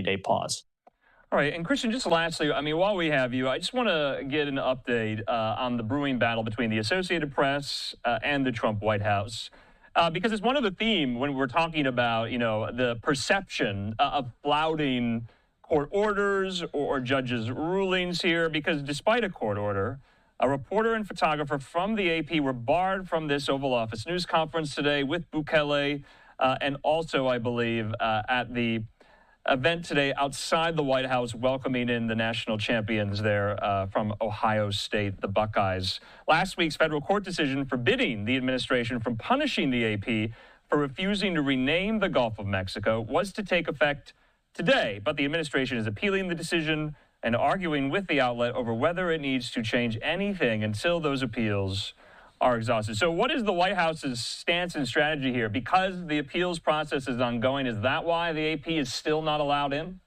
30-day pause. All right, and Christian, just lastly, I mean, while we have you, I just want to get an update on the brewing battle between the Associated Press and the Trump White House. Because it's one of the theme when we're talking about, the perception of flouting court orders or judges' rulings here, because despite a court order, a reporter and photographer from the AP were barred from this Oval Office news conference today with Bukele, and also, I believe, at the event today outside the White House, welcoming in the national champions there from Ohio State, the Buckeyes. Last week's federal court decision forbidding the administration from punishing the AP for refusing to rename the Gulf of Mexico was to take effect today, but the administration is appealing the decision and arguing with the outlet over whether it needs to change anything until those appeals are exhausted. So what is the White House's stance and strategy here? Because the appeals process is ongoing, is that why the AP is still not allowed in?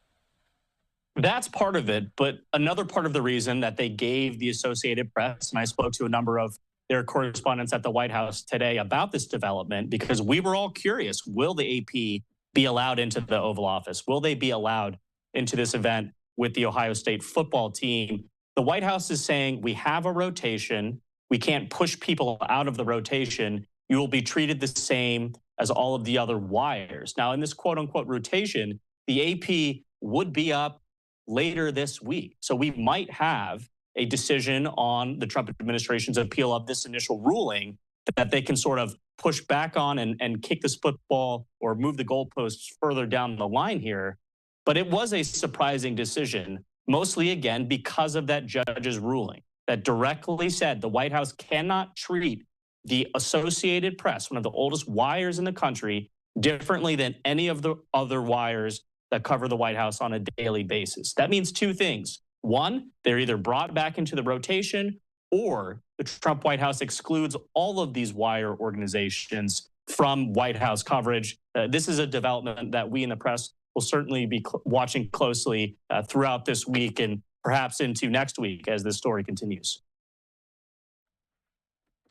That's part of it, but another part of the reason that they gave the Associated Press, and I spoke to a number of their correspondents at the White House today about this development, because we were all curious, will the AP be allowed into the Oval Office? Will they be allowed into this event with the Ohio State football team? The White House is saying we have a rotation. We can't push people out of the rotation. You will be treated the same as all of the other wires. Now, in this quote-unquote rotation, the AP would be up later this week. So we might have a decision on the Trump administration's appeal of this initial ruling that they can sort of push back on and kick this football or move the goalposts further down the line here. But it was a surprising decision, mostly, again, because of that judge's ruling that directly said the White House cannot treat the Associated Press, one of the oldest wires in the country, differently than any of the other wires that cover the White House on a daily basis. That means two things. One, they're either brought back into the rotation, or the Trump White House excludes all of these wire organizations from White House coverage. This is a development that we in the press will certainly be watching closely throughout this week and perhaps into next week as this story continues.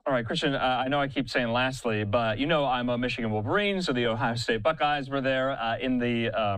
All right, Christian, I know I keep saying lastly, but I'm a Michigan Wolverine, so the Ohio State Buckeyes were there in the